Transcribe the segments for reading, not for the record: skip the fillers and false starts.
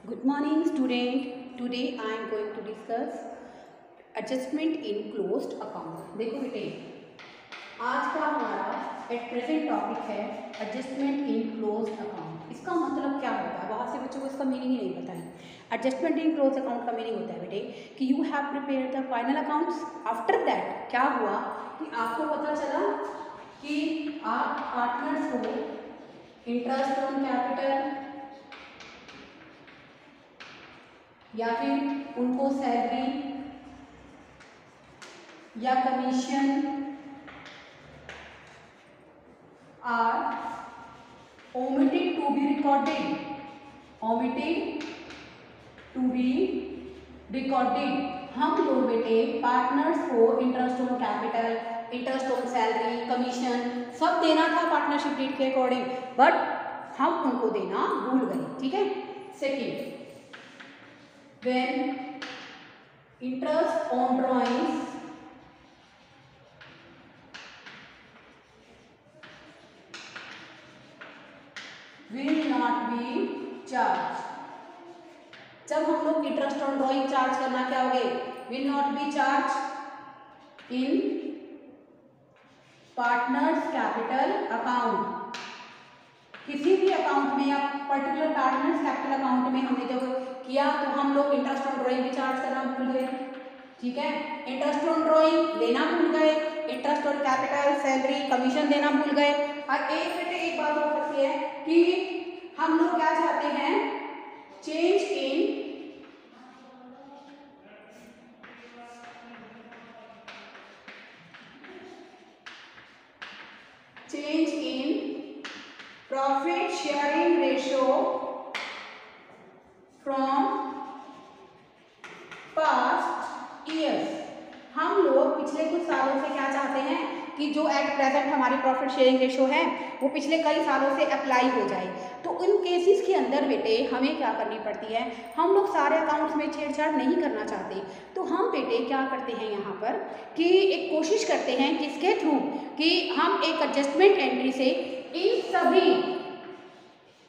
Good morning student. Today I am going to discuss adjustment in closed account. देखो बेटे, आज का हमारा एट प्रेजेंट टॉपिक है एडजस्टमेंट इन क्लोज्ड अकाउंट। इसका मतलब क्या होता है? बहुत से बच्चों को इसका मीनिंग ही नहीं पता है। एडजस्टमेंट इन क्लोज्ड अकाउंट का मीनिंग होता है बेटे कि you have prepare the final accounts. After that क्या हुआ कि आपको पता चला कि आप पार्टनर्स को इंटरेस्ट ऑन कैपिटल या फिर उनको सैलरी या commission are omitted to be recorded, omitted to be recorded। हम लोग बेटे पार्टनर्स को interest on capital, interest on salary, commission सब देना था पार्टनरशिप डीड के अकॉर्डिंग, बट हम उनको देना भूल गए। ठीक है। Second, when interest on drawings will not be charged। जब हम लोग इंटरेस्ट ऑन ड्रॉइंग चार्ज करना क्या होगे? will not be charged in partners capital account. किसी भी अकाउंट में या पर्टिकुलर पार्टनर्स कैपिटल अकाउंट में हमने जब किया तो हम लोग इंटरेस्ट ऑन ड्रॉइंग भी चार्ज करना भूल गए। ठीक है। इंटरेस्ट ऑन ड्रॉइंग लेना भूल गए, interest on capital, salary, commission देना भूल गए। और एक बात हो सकती है कि हम लोग क्या चाहते हैं? Change in profit sharing ratio from past years. हम लोग पिछले कुछ सालों से क्या चाहते हैं कि जो एट प्रेजेंट हमारी प्रॉफिट शेयरिंग रेशियो है वो पिछले कई सालों से अप्लाई हो जाए। तो उन केसेस के अंदर बेटे हमें क्या करनी पड़ती है? हम लोग सारे अकाउंट्स में छेड़छाड़ नहीं करना चाहते, तो हम बेटे क्या करते हैं यहाँ पर कि एक कोशिश करते हैं किसके थ्रू कि हम एक एडजस्टमेंट एंट्री से इन सभी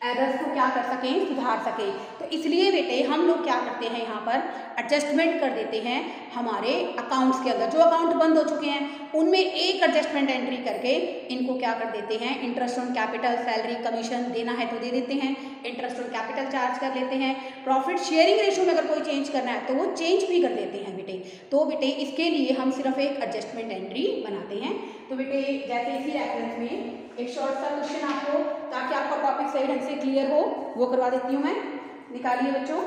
एरर्स को क्या कर सकें, सुधार सकें। तो इसलिए बेटे हम लोग क्या करते हैं यहाँ पर एडजस्टमेंट कर देते हैं हमारे अकाउंट्स के अंदर। जो अकाउंट बंद हो चुके हैं उनमें एक एडजस्टमेंट एंट्री करके इनको क्या कर देते हैं? Interest on capital, salary, commission देना है तो दे देते हैं, इंटरेस्ट ऑन कैपिटल चार्ज कर लेते हैं। प्रॉफिट शेयरिंग रेशियो में अगर कोई चेंज करना है तो वो चेंज भी कर देते हैं बेटे। तो बेटे इसके लिए हम सिर्फ एक एडजस्टमेंट एंट्री बनाते हैं। तो बेटे जैसे इसी रेफरेंस में एक शॉर्ट सा क्वेश्चन आपको, ताकि आपका टॉपिक सही ढंग से क्लियर हो, वो करवा देती हूँ मैं। निकालिए बच्चों।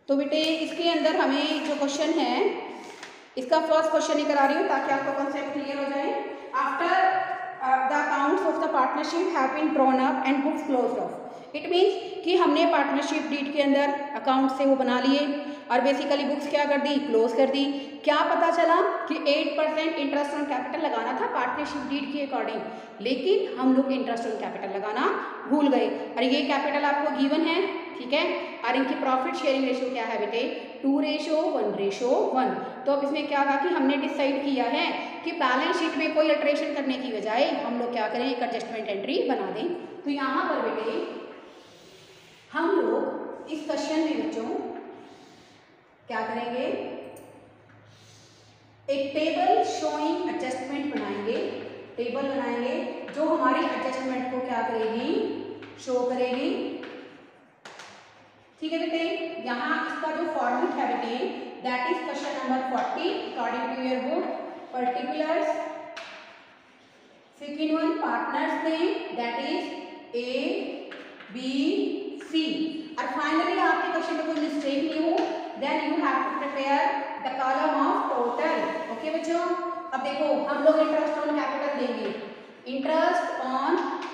तो बेटे इसके अंदर हमें जो क्वेश्चन है इसका फर्स्ट क्वेश्चन ही करा रही हूँ ताकि आपका कॉन्सेप्ट क्लियर हो जाए। After the accounts of the partnership have been drawn up and books closed off. It means कि हमने पार्टनरशिप डीड के अंदर अकाउंट से वो बना लिए और बेसिकली बुक्स क्या कर दी? क्लोज कर दी। क्या पता चला कि 8% इंटरेस्ट ऑन कैपिटल लगाना था पार्टनरशिप डीड के अकॉर्डिंग, लेकिन हम लोग इंटरेस्ट ऑन कैपिटल लगाना भूल गए। और ये कैपिटल आपको गिवन है, ठीक है। और इनकी प्रॉफिट शेयरिंग रेशियो क्या है बेटे? 2:1:1। तो अब इसमें क्या कहा कि हमने डिसाइड किया है कि बैलेंस शीट में कोई अल्टरेशन करने की बजाय हम लोग क्या करें? एक एडजस्टमेंट एंट्री बना दें। तो यहाँ पर बेटे हम लोग इस क्वेश्चन में बच्चों क्या करेंगे? एक टेबल शोइंग एडजस्टमेंट बनाएंगे, टेबल बनाएंगे जो हमारी एडजस्टमेंट को क्या करेगी? शो करेगी। ठीक है बेटे। यहाँ इसका जो फॉर्मेट है बेटे that is question number 40 according to your book. Particulars, second one partners name that is A B C. और फाइनली आपके क्वेश्चन में कोई मिस्टेक नहीं हो then you have to prepare the column of total. Okay बच्चों। अब देखो हम लोग इंटरेस्ट ऑन कैपिटल देंगे, इंटरेस्ट ऑन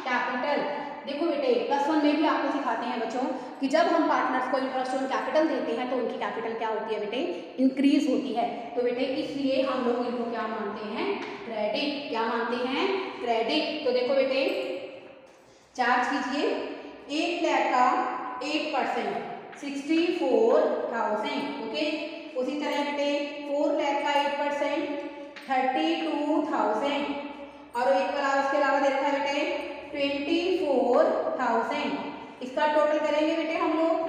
कैपिटल। देखो बेटे +1 में भी आपको सिखाते हैं बच्चों कि जब हम पार्टनर्स को इंटरेस्ट ऑन कैपिटल देते हैं तो उनकी कैपिटल क्या होती है बेटे? इंक्रीज होती है। तो बेटे इसलिए हम लोग इनको क्या मानते हैं? क्रेडिट। क्या मानते हैं? क्रेडिट। तो देखो बेटे चार्ज कीजिए 1 लाख का 8% 64,000। ओके। उसी तरह बेटे 4 लाख का 8% 32,000। और एक इसके अलावा दे रखा है बेटे 24,000। इसका बाद टोटल करेंगे बेटे हम लोग,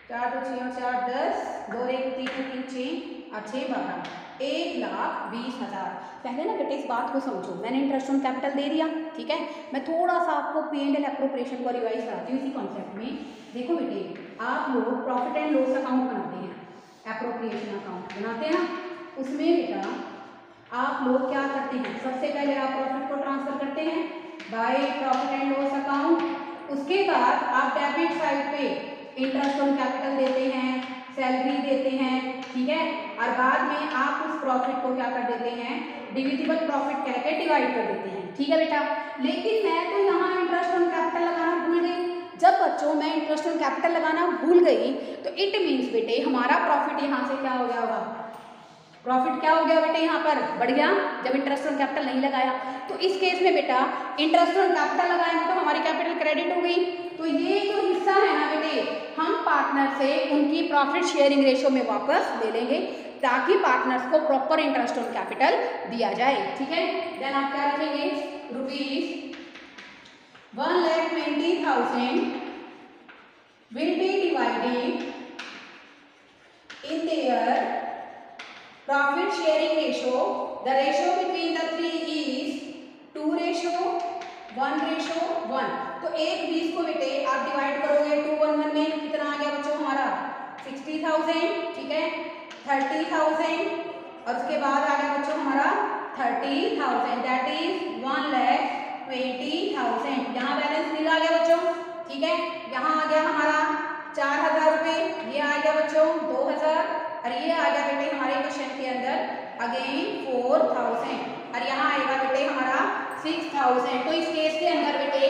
4 2 6 और 4 10, 2 1 3 3 6 और 6 12, 1,20,000। पहले ना बेटे इस बात को समझो, मैंने इंटरेस्ट ऑन कैपिटल दे दिया, ठीक है। मैं थोड़ा सा आपको P&L एप्रोप्रिएशन को रिवाइज कराती हूँ इसी कॉन्सेप्ट में। देखो बेटे, आप लोग प्रॉफिट एंड लॉस अकाउंट बनाते हैं, एप्रोप्रिएशन अकाउंट बनाते हैं ना, उसमें बेटा आप लोग क्या करते हैं, सबसे पहले आप प्रॉफिट को ट्रांसफर करते हैं by profit and loss account. उसके बाद आप डेबिट साइड पे इंटरेस्ट ऑन कैपिटल देते हैं, सैलरी देते हैं, ठीक है। और बाद में आप उस प्रॉफिट को क्या कर देते हैं, डिविजिबल प्रॉफिट कह के डिवाइड कर देते हैं, ठीक है बेटा। लेकिन मैं तो यहाँ इंटरेस्ट ऑन कैपिटल लगाना भूल गई। जब बच्चों मैं इंटरेस्ट ऑन कैपिटल लगाना भूल गई तो इट मीन्स बेटे हमारा प्रॉफिट यहाँ से क्या हो गया होगा, प्रॉफिट क्या हो गया बेटे यहाँ पर बढ़ गया, जब इंटरेस्ट ऑन कैपिटल नहीं लगाया। तो इस केस में बेटा इंटरेस्ट ऑन कैपिटल लगाएंगे तो हमारी कैपिटल क्रेडिट हो गई। तो ये जो हिस्सा है ना बेटे, हम पार्टनर से उनकी प्रॉफिट शेयरिंग रेशो में वापस ले लेंगे ताकि पार्टनर्स को प्रॉपर इंटरेस्ट ऑन कैपिटल दिया जाए, ठीक है। देन आप क्या रखेंगे, ₹1,20,000 will be divided in their profit sharing ratio. The ratio between the three is 2:1:1। तो 1:20 को बेटे आप डिवाइड करोगे 2:1:1 में, कितना आ गया बच्चों हमारा 60,000, ठीक है, 30,000 और उसके बाद आ गया बच्चों हमारा 30,000, दैट इज 1,20,000। यहाँ बैलेंस नील आ गया बच्चों, ठीक है। यहाँ आ गया हमारा 4,000 रुपये, ये आ गया बच्चों 2,000 और ये आ गया बेटे हमारे क्वेश्चन के अंदर अगेन 4,000 और यहाँ आएगा बेटे हमारा 6,000। तो इस केस के अंदर बेटे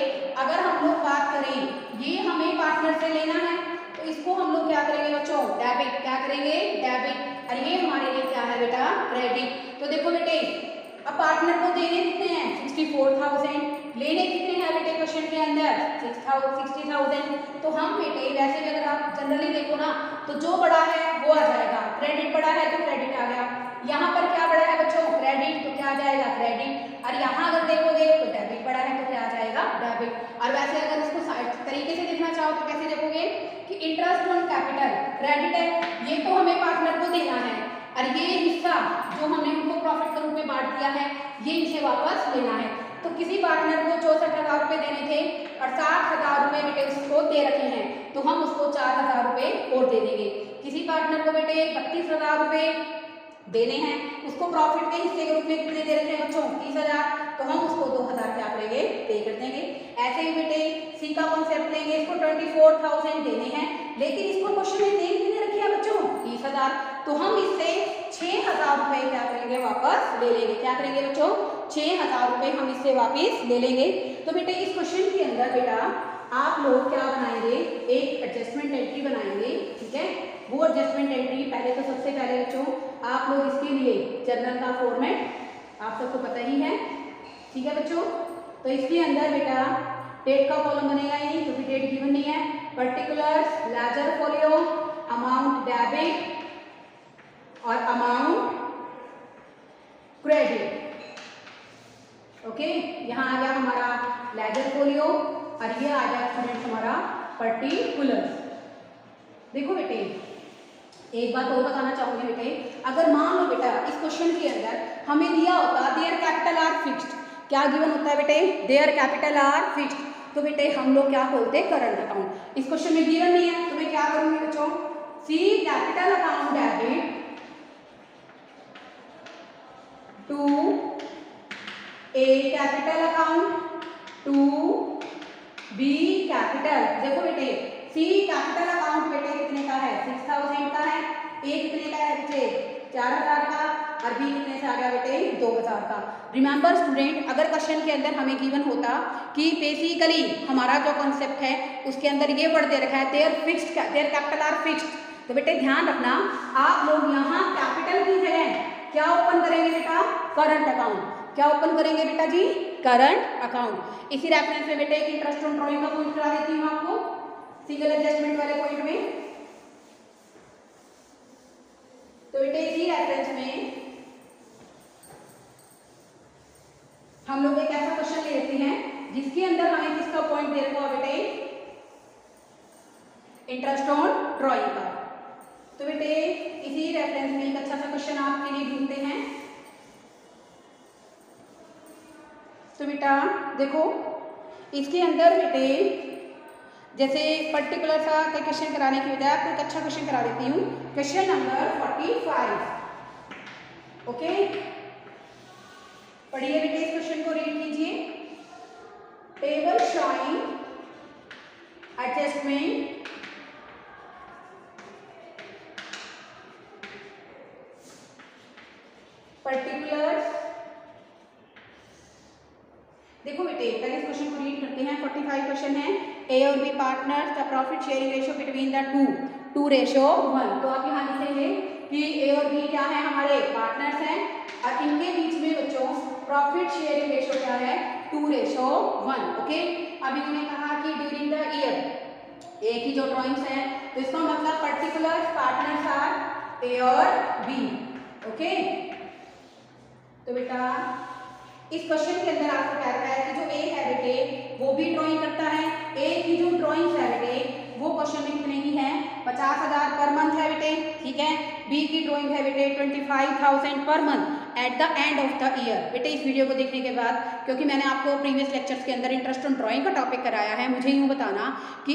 अगर हम लोग बात करें, ये हमें पार्टनर से लेना है तो इसको हम लोग क्या करेंगे बच्चों, डेबिट, क्या करेंगे डेबिट, और ये हमारे लिए क्या है बेटा क्रेडिट। तो देखो बेटे अब पार्टनर को देने कितने हैं 64,000, लेने कितने हैं बेटे क्वेश्चन के अंदर 60,000। तो हम बेटे वैसे भी अगर आप जनरली देखो ना तो जो बड़ा है वो आ जाएगा, क्रेडिट बड़ा है तो क्रेडिट आ गया। यहाँ पर क्या बड़ा है बच्चों क्रेडिट, तो क्या आ जाएगा क्रेडिट, और यहाँ अगर देखोगे तो डेबिट बड़ा है तो क्या आ जाएगा डेबिट। और वैसे अगर इसको तरीके से देखना चाहो तो कैसे देखोगे कि इंटरेस्ट ऑन कैपिटल क्रेडिट है, ये तो हमें पार्टनर को देना है और ये हिस्सा जो हमने उनको प्रॉफिट के रूप में बांट दिया है ये इसे वापस लेना है। तो किसी पार्टनर को 64,000 रुपये देने थे और 60,000 रुपये बेटे उसको दे रखे हैं तो हम उसको 4,000 रुपये और दे देंगे। किसी पार्टनर को बेटे 32,000 रुपये देने हैं, उसको प्रॉफिट के हिस्से के रूप में कितने दे रखे हैं बच्चों 30,000, तो हम उसको 2,000 क्या करेंगे पे कर देंगे। ऐसे ही बेटे सी का कॉन्सेप्ट लेंगे, इसको 24,000 देने हैं लेकिन इसको क्वेश्चन में दे कितने रखे हैं बच्चों 30,000, तो हम इससे 6,000 रुपये क्या करेंगे वापस ले लेंगे। क्या करेंगे बच्चों 6,000 रुपये हम इससे वापस ले लेंगे। तो बेटे इस क्वेश्चन के अंदर बेटा आप लोग क्या बनाएंगे, एक एडजस्टमेंट एंट्री बनाएंगे, ठीक है। वो एडजस्टमेंट एंट्री पहले तो सबसे पहले बच्चों आप लोग इसके लिए जर्नल का फॉर्मेट आप सबको पता ही है, ठीक है बच्चों। तो इसके अंदर बेटा डेट का कॉलम बनेगा ही क्योंकि डेट गिवन नहीं है, particulars, ledger folio, amount debit और अमाउंट क्रेडिट। ओके, यहाँ आ गया हमारा लेजर फोलियो और ये आ गया स्टूडेंट्स हमारा पर्टिकुलर्स। देखो बेटे एक बात और बताना चाहूंगी बेटे, अगर मान लो बेटा इस क्वेश्चन के अंदर हमें दिया होता देयर कैपिटल आर फिक्स्ड, क्या गिवन होता है बेटे देयर कैपिटल आर फिक्स्ड, तो बेटे हम लोग क्या खोलते हैं करंट अकाउंट। इस क्वेश्चन में गिवन नहीं है तो मैं क्या करूंगी बच्चों, C capital account debit to A capital account to B capital. देखो बेटे सी कैपिटल अकाउंट बेटे कितने का है 6,000 का है, ए कितने का है बेटे 4,000 का और बी कितने से आ गया बेटे 2,000 का। रिमेंबर स्टूडेंट अगर क्वेश्चन के अंदर हमें गिवन होता कि बेसिकली हमारा जो कॉन्सेप्ट है उसके अंदर ये वर्ड दे रखा है देयर कैपिटल आर फिक्स्ड, तो बेटे ध्यान रखना आप लोग यहाँ कैपिटल की जगह क्या ओपन करेंगे बेटा करंट अकाउंट। क्या ओपन करेंगे बेटा जी करंट अकाउंट। इसी रेफरेंस में बेटे एक इंटरेस्ट ऑन ड्रॉइंग का पॉइंट करा देती हूँ आपको सिंगल एडजस्टमेंट वाले पॉइंट में। तो बेटे इसी रेफरेंस में हम लोग एक ऐसा क्वेश्चन ले लेते हैं जिसके अंदर हमें किसका पॉइंट दे रखा है बेटे तो बेटा देखो इसके अंदर बेटे जैसे पर्टिकुलर सा क्वेश्चन कराने की बजाय आपको एक अच्छा क्वेश्चन करा देती हूँ। Question number 45। ओके, पढ़िए बेटे, इस क्वेश्चन को रीड कीजिए। Table showing adjustment particulars. देखो बेटे पहले इस क्वेश्चन को रीड करते हैं। 45 क्वेश्चन है। ए और B partners, the profit sharing ratio between the two ratio 1। तो आप यहाँ लिखेंगे कि ए और बी क्या है, हमारे पार्टनर्स हैं और इनके बीच में बच्चों प्रॉफिट शेयरिंग रेशियो क्या है, 2:1। ओके, अब इन्होंने कहा कि ड्यूरिंग द ईयर, ए की जो ड्रॉइंग्स हैं तो इसका मतलब पर्टिकुलर पार्टनर्स आर ए और बी। ओके, तो बेटा इस क्वेश्चन के अंदर आपको क्या रखा है कि जो ए है बेटे वो भी ड्राइंग करता है। ए की जो ड्राइंग्स है बेटे वो क्वेश्चन में कितने की है, 50,000 पर मंथ है बेटे, ठीक है। बी की ड्राइंग है बेटे 25,000 per month at the end of the year. बेटे इस वीडियो को देखने के बाद, क्योंकि मैंने आपको प्रीवियस लेक्चर्स के अंदर इंटरेस्ट ऑन ड्राइंग का टॉपिक कराया है, मुझे यूँ बताना कि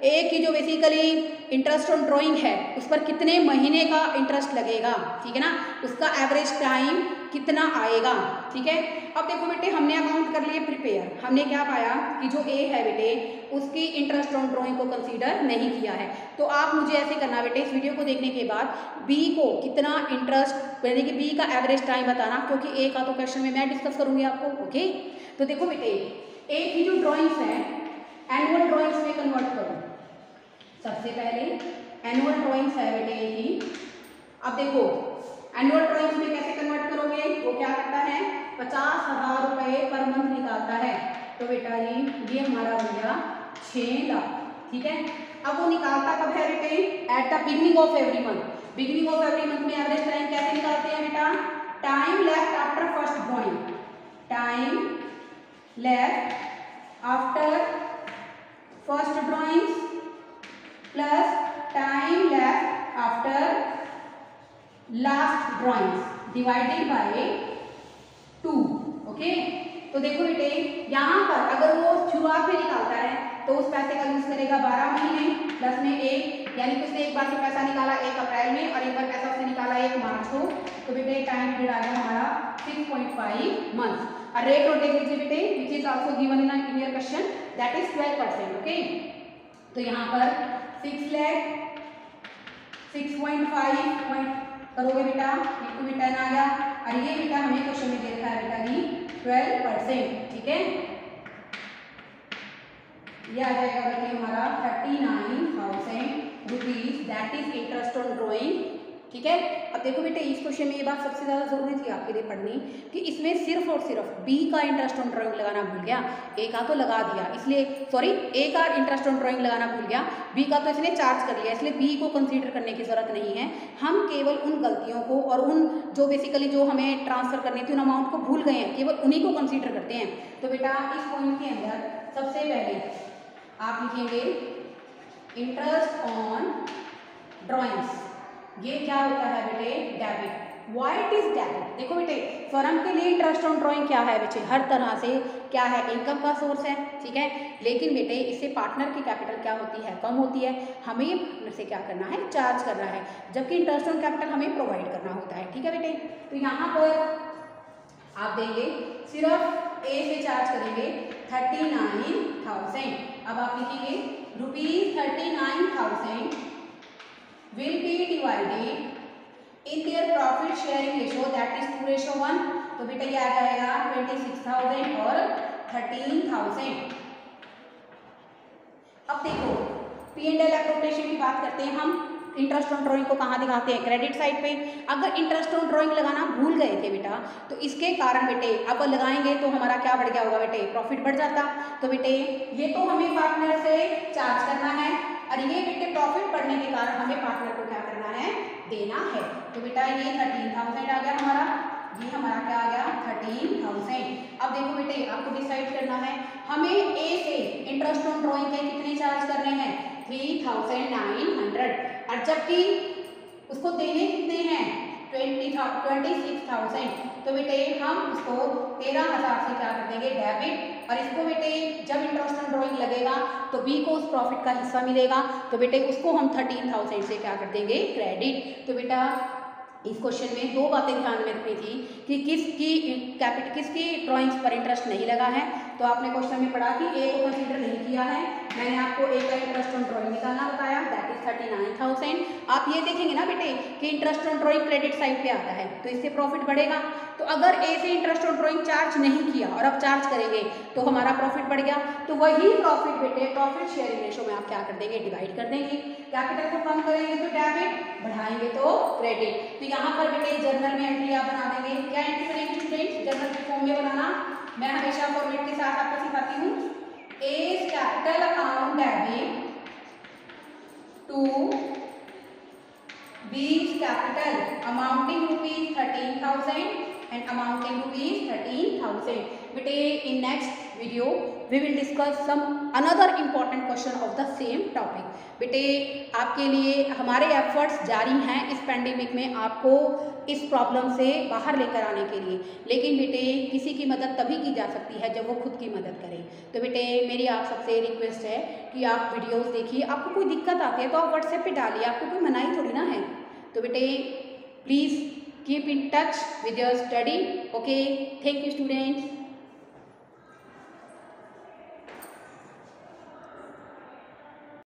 ए की जो बेसिकली इंटरेस्ट ऑन ड्राइंग है उस पर कितने महीने का इंटरेस्ट लगेगा, ठीक है ना, उसका एवरेज टाइम कितना आएगा, ठीक है। अब देखो बेटे हमने अकाउंट कर लिए प्रिपेयर, हमने क्या पाया कि जो ए है बेटे उसकी इंटरेस्ट ऑन ड्राइंग को कंसीडर नहीं किया है। तो आप मुझे ऐसे करना बेटे, इस वीडियो को देखने के बाद बी को कितना इंटरेस्ट यानी कि बी का एवरेज टाइम बताना, क्योंकि ए का तो क्वेश्चन में मैं डिस्कस करूंगी आपको। ओके, तो देखो बेटे ए की जो ड्रॉइंग्स है एनुअल ड्रॉइंग्स में कन्वर्ट करो। सबसे पहले एनुअल ड्रॉइंग्स है बेटे ए की। अब देखो एनुअल ड्रॉइंग्स में कैसे कन्वर्ट करोगे, वो क्या करता है 50,000 रुपये पर मंथ निकालता है। तो बेटा ये हमारा हो गया 6 लाख, ठीक है। अब वो निकालता कब है बेटे, at the beginning of every month. Beginning of every month में एवरेज टाइम कैसे निकालते हैं बेटा, time left after first drawing, time left after first drawings plus time left after last drawings divided by 2। Okay, तो देखो बेटे यहाँ पर अगर वो शुरुआत में निकालता है तो उस पैसे का यूज करेगा 12 महीने प्लस में 1, यानी कि उसने एक बार से पैसा निकाला 1 अप्रैल में और एक बार पैसा उसने निकाला 1 मार्च को। तो बेटे टाइम पीरियड आ गया हमारा 6.5 मंथ। और रेट नोट देख लीजिए बेटे, which is also given in your question, that is 12%। Okay, तो यहाँ पर 6 लाख 6.5 करोगे बेटा, एक रिटर्न आ गया। और ये बेटा हमें क्वेश्चन में दे रखा है बेटा जी 12%, ठीक है। ये आ जाएगा बेटे हमारा 39,000 rupees, that is interest on drawing, ठीक है। अब देखो बेटे इस क्वेश्चन में ये बात सबसे ज़्यादा जरूरी थी आपके लिए पढ़नी कि इसमें सिर्फ और सिर्फ बी का इंटरेस्ट ऑन ड्राइंग लगाना भूल गया, ए का तो लगा दिया, इसलिए सॉरी ए का इंटरेस्ट ऑन ड्राइंग लगाना भूल गया, बी का तो इसने चार्ज कर लिया, इसलिए बी को कंसीडर करने की जरूरत नहीं है। हम केवल उन गलतियों को और उन जो बेसिकली जो हमें ट्रांसफर करनी थी उन अमाउंट को भूल गए हैं, केवल उन्हीं को कंसीडर करते हैं। तो बेटा इस पॉइंट के अंदर सबसे पहले आप लिखेंगे इंटरेस्ट ऑन ड्राइंग्स। ये क्या होता है बेटे, डेबिट। व्हाट इज डेबिट, देखो बेटे फर्म के लिए इंटरेस्ट ऑन ड्राइंग क्या है बेटे, हर तरह से क्या है, इनकम का सोर्स है, ठीक है। लेकिन बेटे इससे पार्टनर की कैपिटल क्या होती है, कम होती है, हमें पार्टनर से क्या करना है, चार्ज करना है, जबकि इंटरेस्ट ऑन कैपिटल हमें प्रोवाइड करना होता है, ठीक है बेटे। तो यहाँ पर आप देंगे सिर्फ ए से चार्ज करेंगे 39,000। अब आप लिखेंगे ₹39,000 will be divided in their profit sharing ratio, that is 2:1। तो बेटा ये आ जाएगा 26,000 और 13,000। अब देखो P&L अप्रोप्रिएशन की बात करते हैं हम। इंटरेस्ट ऑन ड्राइंग को कहाँ दिखाते हैं, क्रेडिट साइड पे। अगर इंटरेस्ट ऑन ड्राइंग लगाना भूल गए थे बेटा तो इसके कारण बेटे अब लगाएंगे तो हमारा क्या बढ़ गया होगा बेटे, प्रॉफिट बढ़ जाता। तो बेटे ये तो हमें पार्टनर से चार्ज करना है और ये बेटे प्रॉफिट बढ़ने के कारण हमें पार्टनर को क्या करना है, देना है। तो बेटा ये 13,000 आ गया हमारा, ये हमारा क्या आ गया 13,000। अब देखो बेटे आपको डिसाइड करना है हमें ए से इंटरेस्ट ऑन ड्राइंग के कितने चार्ज करने हैं, 3,900, और जबकि उसको देने कितने हैं, 20,000 26,000, तो बेटे हम इसको 13,000 से क्या कर देंगे डेबिट, और इसको बेटे जब इंटरेस्ट ऑन ड्रॉइंग लगेगा तो बी को उस प्रॉफिट का हिस्सा मिलेगा, तो बेटे उसको हम 13,000 से क्या कर देंगे क्रेडिट। तो बेटा इस क्वेश्चन में दो बातें ध्यान में रखनी थी कि किसकी ड्राइंग्स पर इंटरेस्ट नहीं लगा है। तो आपने क्वेश्चन में पढ़ा कि ए को कंसीडर नहीं किया है, मैंने आपको ए का इंटरेस्ट ऑन ड्राइंग निकालना बताया, दैट इज 39,000। आप ये देखेंगे ना बेटे कि interest on drawing credit side पे आता है तो इससे प्रॉफिट बढ़ेगा। तो अगर ए से इंटरेस्ट ऑन ड्राइंग चार्ज नहीं किया और अब चार्ज करेंगे तो हमारा प्रॉफिट बढ़ गया, तो वही प्रॉफिट बेटे प्रॉफिट शेयरिंग रेशो में आप क्या कर देंगे डिवाइड कर देंगे। कैपिटल को कम करेंगे तो डेबिट, बढ़ाएंगे तो क्रेडिट। तो यहाँ पर बेटे जर्नल में एंट्री आप बना देंगे। क्या एंट्री बनेगी स्टूडेंट? जर्नल के फॉर्म में बनाना मैं हमेशा फॉर्मेट के साथ आपको सिखाती हूँ। A capital account debit to B's capital amounting rupees 13,000 and amounting rupees 13,000. बेटे in next video we will discuss some another important question of the same topic. बेटे आपके लिए हमारे एफर्ट्स जारी हैं इस पैंडेमिक में आपको इस प्रॉब्लम से बाहर लेकर आने के लिए, लेकिन बेटे किसी की मदद तभी की जा सकती है जब वो खुद की मदद करे। तो बेटे मेरी आप सबसे रिक्वेस्ट है कि आप वीडियोस देखिए, आपको कोई दिक्कत आती है तो आप व्हाट्सएप पे डालिए, आपको कोई मनाही थोड़ी ना है। तो बेटे please keep in touch with your study. Okay, thank you students.